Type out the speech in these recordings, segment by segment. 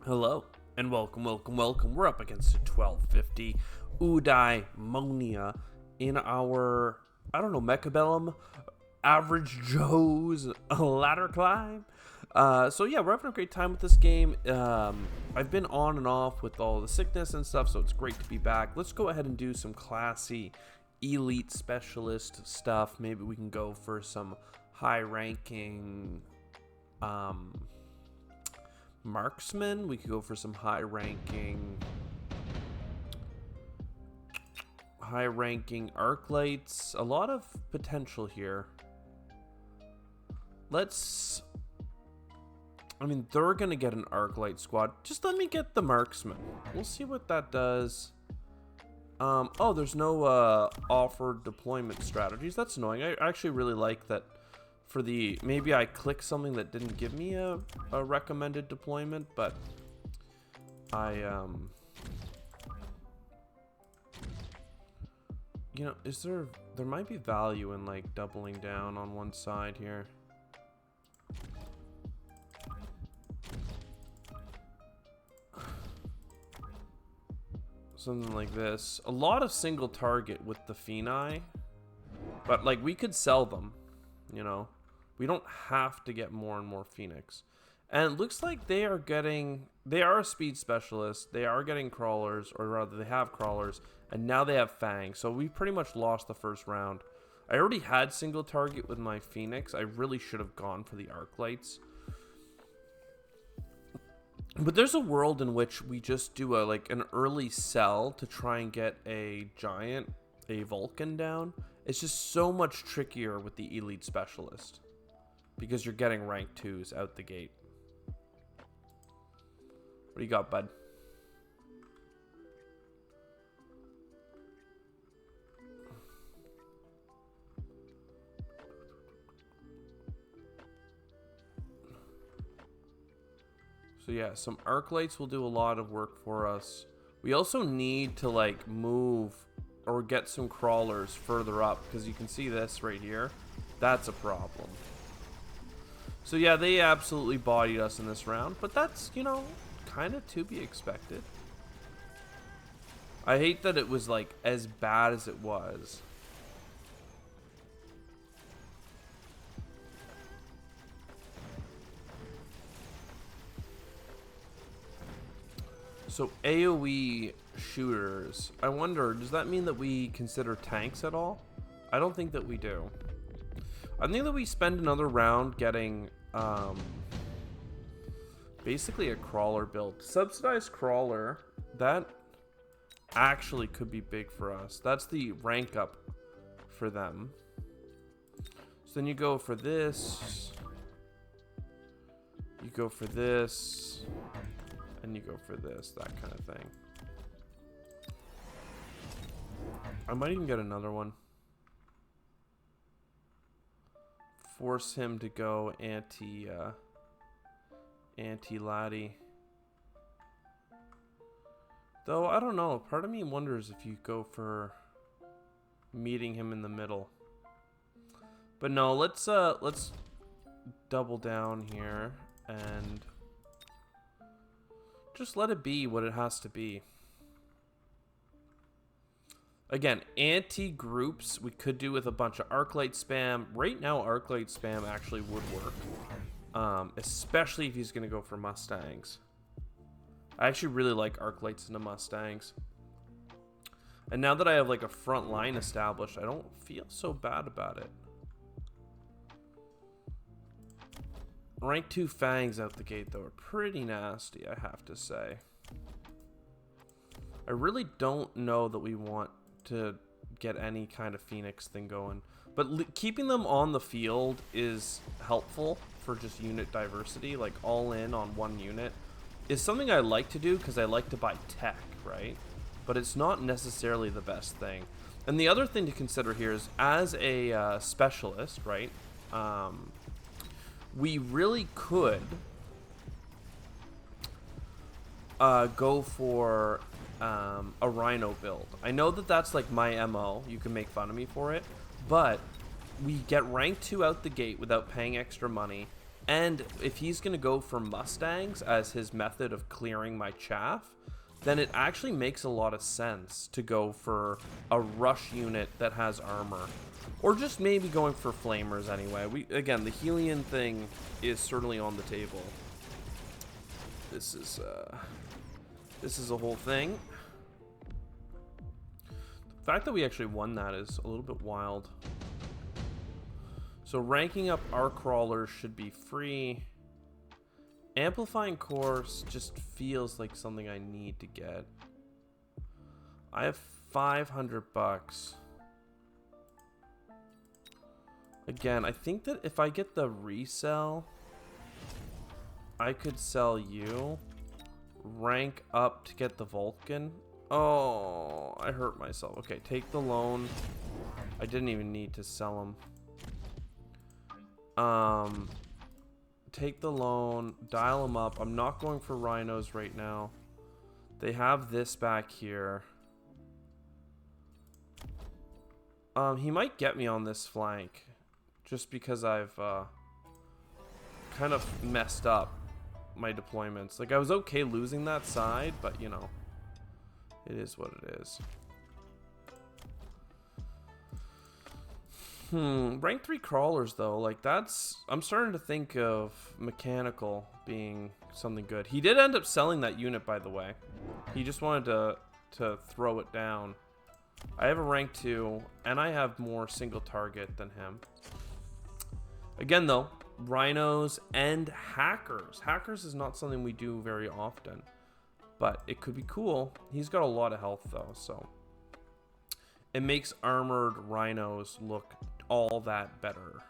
Hello, and welcome. We're up against a 1250 Eudaimonia in our, Mechabellum Average Joe's ladder climb. So yeah, we're having a great time with this game. I've been on and off with all the sickness and stuff, so it's great to be back. Let's go ahead and do some classy elite specialist stuff. Maybe we can go for some high ranking marksman. We could go for some high ranking arc lights. A lot of potential here. They're gonna get an arc light squad. Just let me get the marksman. We'll see what that does. Oh, there's no offered deployment strategies. That's annoying. I actually really like that. For the, maybe I clicked something that didn't give me a recommended deployment, but there might be value in like doubling down on one side here. Something like this. A lot of single target with the Phenai, but like we could sell them, We don't have to get more and more Phoenix. And it looks like they are a speed specialist. They are getting crawlers, or rather they have crawlers, and now they have fangs. So we pretty much lost the first round. I already had single target with my Phoenix. I really should have gone for the arc lights. But there's a world in which we just do an early sell to try and get a Vulcan down. It's just so much trickier with the elite specialist, because you're getting rank 2s out the gate. What do you got, bud? So yeah, some arc lights will do a lot of work for us. We also need to move or get some crawlers further up, because you can see this right here. That's a problem. So yeah, they absolutely bodied us in this round, but that's, kind of to be expected. I hate that it was as bad as it was. So AoE shooters, I wonder, does that mean that we consider tanks at all? I don't think that we do. I think that we spend another round getting basically a crawler build. Subsidized crawler, that actually could be big for us. That's the rank up for them. So then you go for this, you go for this, and you go for this, that kind of thing. I might even get another one. Force him to go anti-laddie. Though I don't know, part of me wonders if you go for meeting him in the middle. But no, let's double down here and just let it be what it has to be. Again, anti-groups we could do with a bunch of Arclight spam. Right now, Arclight spam actually would work. Especially if he's going to go for Mustangs. I actually really like Arclights into Mustangs. And now that I have a front line established, I don't feel so bad about it. Rank 2 Fangs out the gate, though, are pretty nasty, I have to say. I really don't know that we want to get any kind of Phoenix thing going. But keeping them on the field is helpful for just unit diversity. All in on one unit is something I like to do because I like to buy tech, right? But it's not necessarily the best thing. And the other thing to consider here is, as a specialist, right? We really could go for a Rhino build. I know that that's my MO. You can make fun of me for it, but we get rank 2 out the gate without paying extra money, And if he's going to go for Mustangs as his method of clearing my chaff, then it actually makes a lot of sense to go for a rush unit that has armor. Or just maybe going for flamers anyway. Again, the Helion thing is certainly on the table. This is a whole thing. The fact that we actually won that is a little bit wild. So ranking up our crawlers should be free. Amplifying course just feels like something I need to get. I have 500 bucks. Again, I think that if I get the resell, I could sell you. Rank up to get the Vulcan. Oh, I hurt myself. Okay, take the loan. I didn't even need to sell him. Take the loan, dial them up. I'm not going for rhinos right now. They have this back here. He might get me on this flank just because I've kind of messed up my deployments. Like, I was okay losing that side, but you know, it is what it is. Rank 3 crawlers though, like I'm starting to think of mechanical being something good. He did end up selling that unit, by the way. He just wanted to throw it down. I have a rank 2 and I have more single target than him. Again though, rhinos and hackers. Hackers is not something we do very often, but it could be cool. He's got a lot of health though, so it makes armored rhinos look all that better.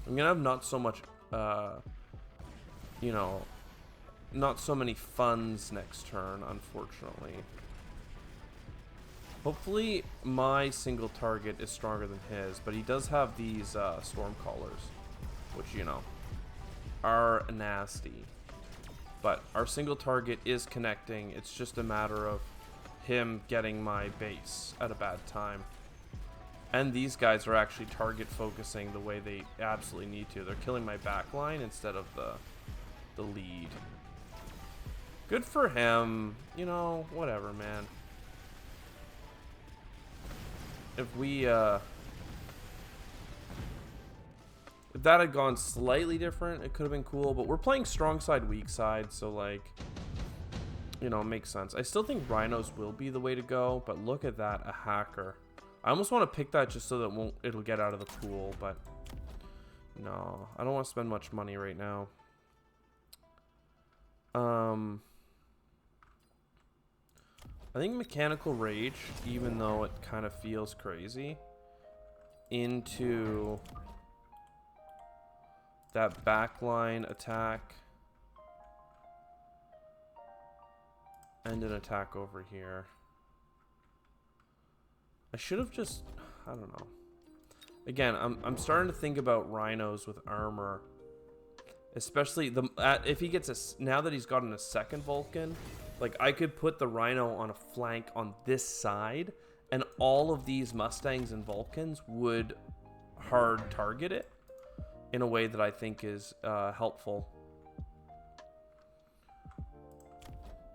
I'm gonna have not so much, you know, not so many funds next turn, unfortunately. Hopefully my single target is stronger than his, but he does have these storm callers, which, you know, are nasty. But our single target is connecting. It's just a matter of him getting my base at a bad time. And these guys are actually target focusing the way they absolutely need to. They're killing my back line instead of the lead. Good for him. You know, whatever, man. If we if that had gone slightly different, it could have been cool, but we're playing strong side, weak side, so like, you know, it makes sense. I still think rhinos will be the way to go, but look at that, a hacker. I almost want to pick that just so that it'll get out of the pool, but no, I don't want to spend much money right now. I think mechanical rage, even though it kind of feels crazy, into that backline attack and an attack over here. I should have just, I don't know. Again, I'm starting to think about rhinos with armor, especially if he gets now that he's gotten a second Vulcan. Like, I could put the rhino on a flank on this side, and all of these Mustangs and Vulcans would hard target it in a way that I think is helpful.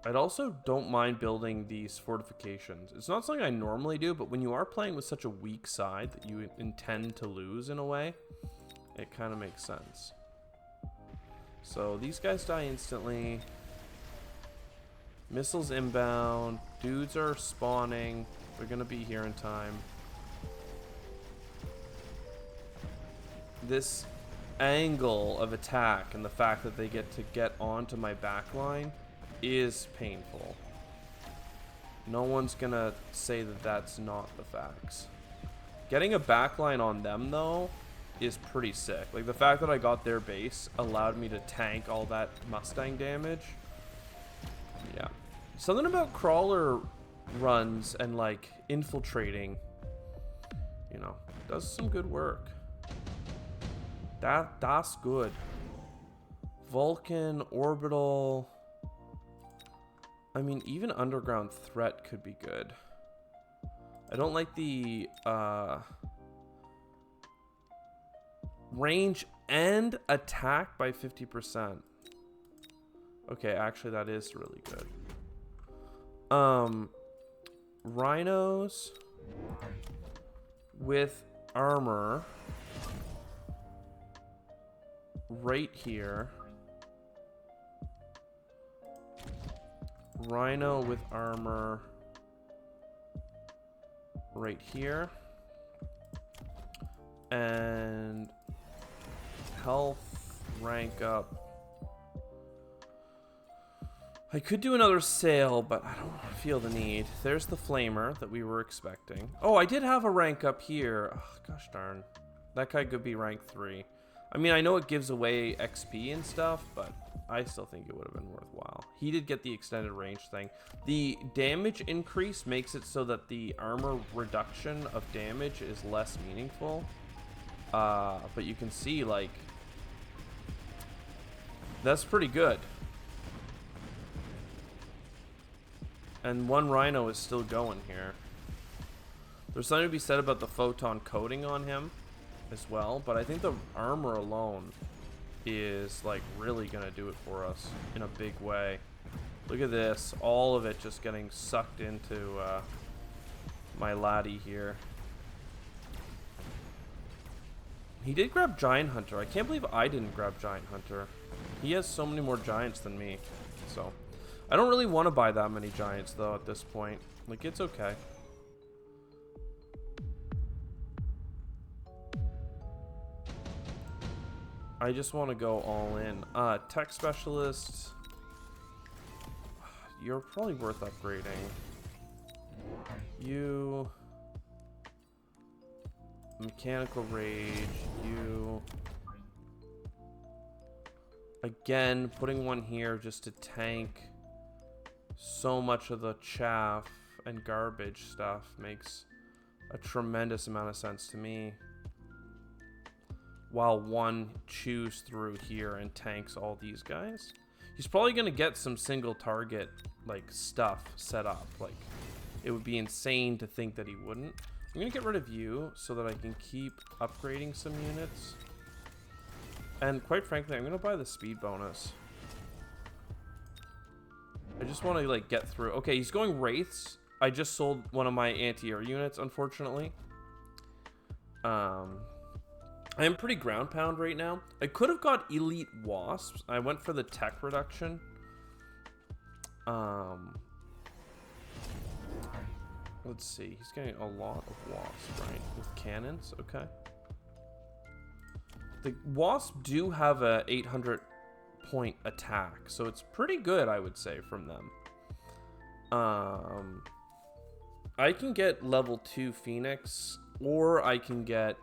I'd also don't mind building these fortifications. It's not something I normally do, but when you are playing with such a weak side that you intend to lose in a way, it kind of makes sense. So these guys die instantly. Missiles inbound. Dudes are spawning. They're going to be here in time. This angle of attack and the fact that they get onto my backline is painful. No one's going to say that that's not the facts. Getting a backline on them, though, is pretty sick. Like, the fact that I got their base allowed me to tank all that Mustang damage. Yeah. Something about crawler runs and, like, infiltrating, you know, does some good work. That's good. Vulcan, orbital. I mean, even underground threat could be good. I don't like the range and attack by 50%. Okay, actually that is really good. Rhinos with armor right here. Rhino with armor right here. And health rank up. I could do another sale, but I don't feel the need. There's the flamer that we were expecting. Oh, I did have a rank up here. Oh, gosh darn. That guy could be rank 3. I mean, I know it gives away XP and stuff, but I still think it would have been worthwhile. He did get the extended range thing. The damage increase makes it so that the armor reduction of damage is less meaningful. But you can see, like, that's pretty good. And one rhino is still going here. There's something to be said about the photon coating on him as well, but I think the armor alone is like really gonna do it for us in a big way. Look at this, all of it just getting sucked into my laddie here. He did grab Giant Hunter. I can't believe I didn't grab Giant Hunter. He has so many more giants than me, so I don't really want to buy that many giants though at this point. Like, it's okay. I just want to go all in. Tech specialist. You're probably worth upgrading. You. Mechanical rage. You. Again, putting one here just to tank so much of the chaff and garbage stuff makes a tremendous amount of sense to me. While one chews through here and tanks all these guys. He's probably going to get some single target like stuff set up. Like, it would be insane to think that he wouldn't. I'm going to get rid of you so that I can keep upgrading some units. And quite frankly, I'm going to buy the speed bonus. I just want to like get through. Okay, he's going wraiths. I just sold one of my anti-air units, unfortunately. I am pretty ground pound right now. I could have got elite wasps. I went for the tech reduction. Let's see. He's getting a lot of wasps, right? With cannons. Okay. The wasps do have a 800 point attack, so it's pretty good, I would say, from them. I can get level 2 Phoenix, or I can get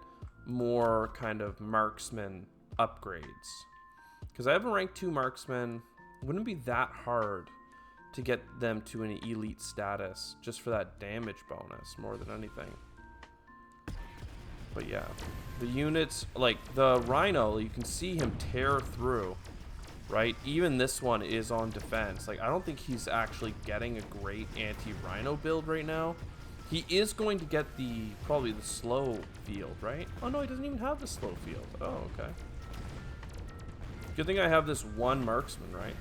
more kind of marksman upgrades, because I have a rank 2 marksman. Wouldn't be that hard to get them to an elite status just for that damage bonus more than anything. But yeah, the units, like the rhino, you can see him tear through, right? Even this one is on defense. Like, I don't think he's actually getting a great anti-rhino build right now. He is going to get probably the slow field, right? Oh no, he doesn't even have the slow field. Oh, okay. Good thing I have this one marksman, right?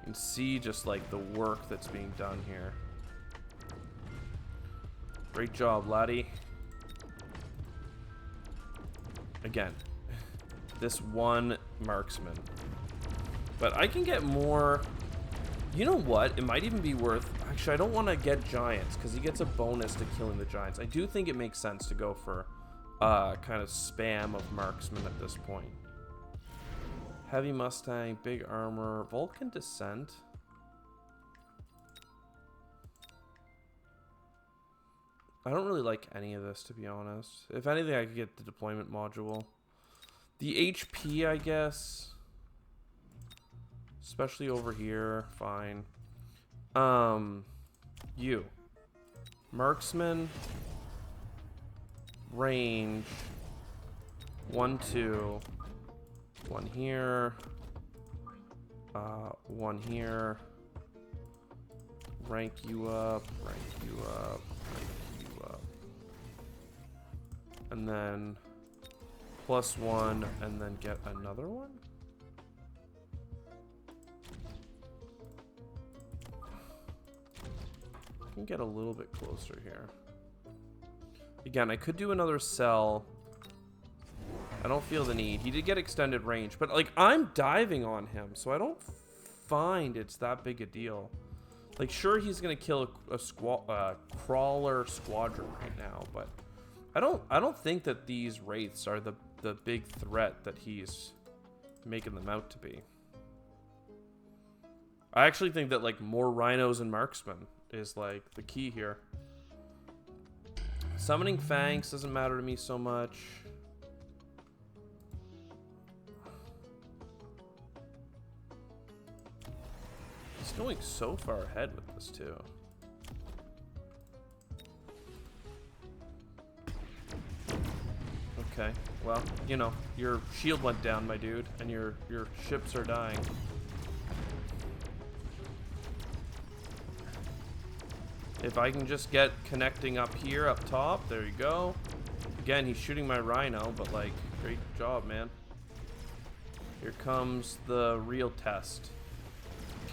You can see just like the work that's being done here. Great job, laddie. Again, this one marksman. But I can get more. You know what? It might even be worth. Actually, I don't want to get giants because he gets a bonus to killing the giants. I do think it makes sense to go for kind of spam of marksman at this point. Heavy Mustang, big armor, Vulcan Descent. I don't really like any of this, to be honest. If anything, I could get the deployment module. The HP, I guess. Especially over here. Fine. You. Marksman. Range. 1, 2. One here. One here. Rank you up. Rank you up. Rank you up. And then +1 and then get another one? I can get a little bit closer here. Again, I could do another cell. I don't feel the need. He did get extended range, but like I'm diving on him, so I don't find it's that big a deal. Like, sure, he's gonna kill a crawler squadron right now, but I don't think that these wraiths are the big threat that he's making them out to be. I actually think that like more rhinos and marksmen is like the key here. Summoning Fangs doesn't matter to me so much. He's going so far ahead with this too. Okay, well, you know, your shield went down, my dude, and your ships are dying. If I can just get connecting up here, up top, there you go. Again, he's shooting my rhino, but like, great job, man. Here comes the real test.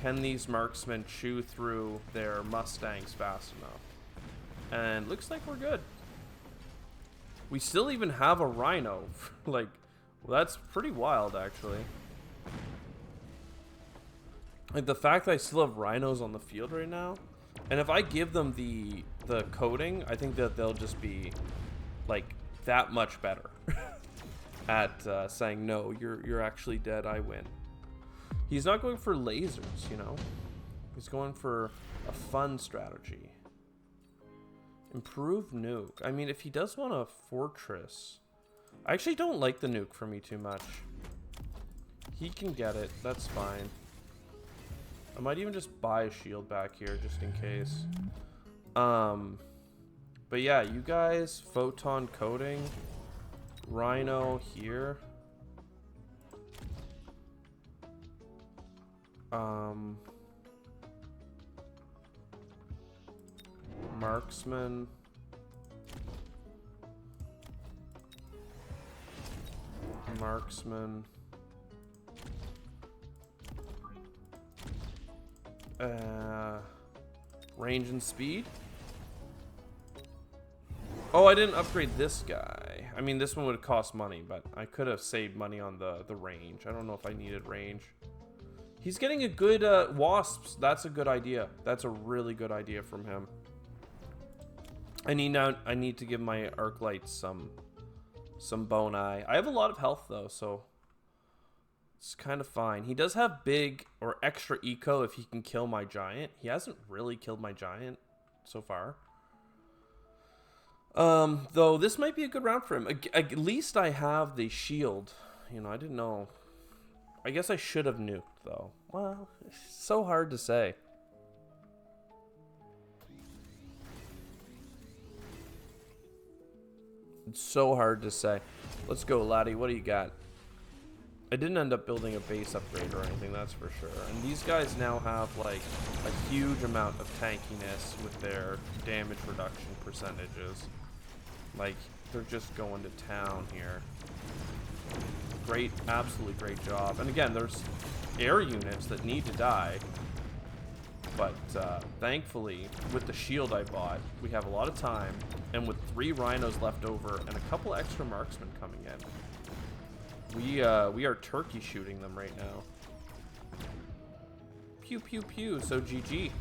Can these marksmen chew through their Mustangs fast enough? And looks like we're good. We still even have a rhino. Like, well, that's pretty wild, actually. Like, the fact that I still have rhinos on the field right now. And if I give them the coding, I think that they'll just be, like, that much better at saying, no, you're actually dead, I win. He's not going for lasers, you know? He's going for a fun strategy. Improve nuke. I mean, if he does want a fortress... I actually don't like the nuke for me too much. He can get it. That's fine. I might even just buy a shield back here just in case. But yeah, you guys, photon coating. Rhino here. Marksman. Marksman. Range and speed. Oh, I didn't upgrade this guy. I mean, this one would cost money, but I could have saved money on the range. I don't know if I needed range. He's getting a good wasps. That's a good idea. That's a really good idea from him. I need to give my arc lights some bone eye. I have a lot of health though, so it's kind of fine. He does have big or extra eco if he can kill my giant. He hasn't really killed my giant so far. Though this might be a good round for him. At least I have the shield. You know, I didn't know. I guess I should have nuked though. Well, it's so hard to say. It's so hard to say. Let's go, laddie. What do you got? I didn't end up building a base upgrade or anything, that's for sure. And these guys now have like a huge amount of tankiness with their damage reduction percentages. Like, they're just going to town here. Great, absolutely great job. And again, there's air units that need to die. But thankfully, with the shield I bought, we have a lot of time. And with 3 rhinos left over and a couple extra marksmen coming in, we are turkey shooting them right now. Pew, pew, pew. So GG.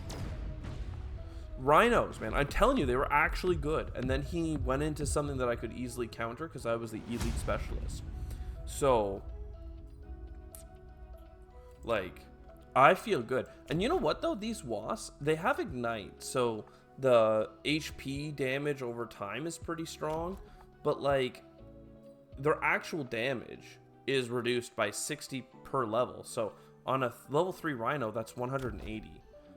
Rhinos, man. I'm telling you, they were actually good. And then he went into something that I could easily counter because I was the elite specialist. So, like, I feel good. And you know what, though? These wasps, they have ignite. So the HP damage over time is pretty strong. But, like, their actual damage is reduced by 60 per level. So on a level 3 rhino, that's 180.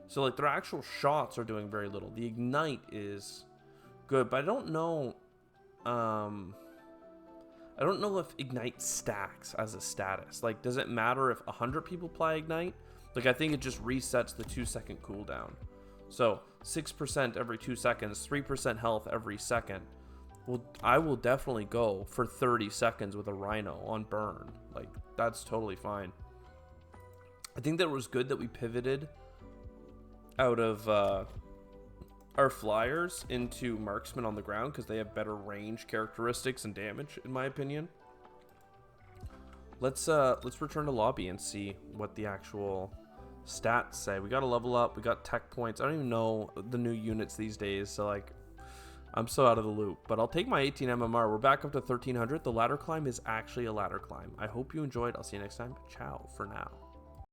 So, like, their actual shots are doing very little. The ignite is good, but I don't know if ignite stacks as a status. Like, does it matter if 100 people apply ignite? Like, I think it just resets the 2-second cooldown. So 6% every 2 seconds, 3% health every second. Well, I will definitely go for 30 seconds with a rhino on burn. Like, that's totally fine. I think that it was good that we pivoted out of our flyers into marksman on the ground because they have better range characteristics and damage, in my opinion. Let's return to lobby and see what the actual stats say. We got to level up. We got tech points. I don't even know the new units these days, so like I'm so out of the loop. But I'll take my 18 MMR. We're back up to 1300. The ladder climb is actually a ladder climb. I hope you enjoyed. I'll see you next time. Ciao for now.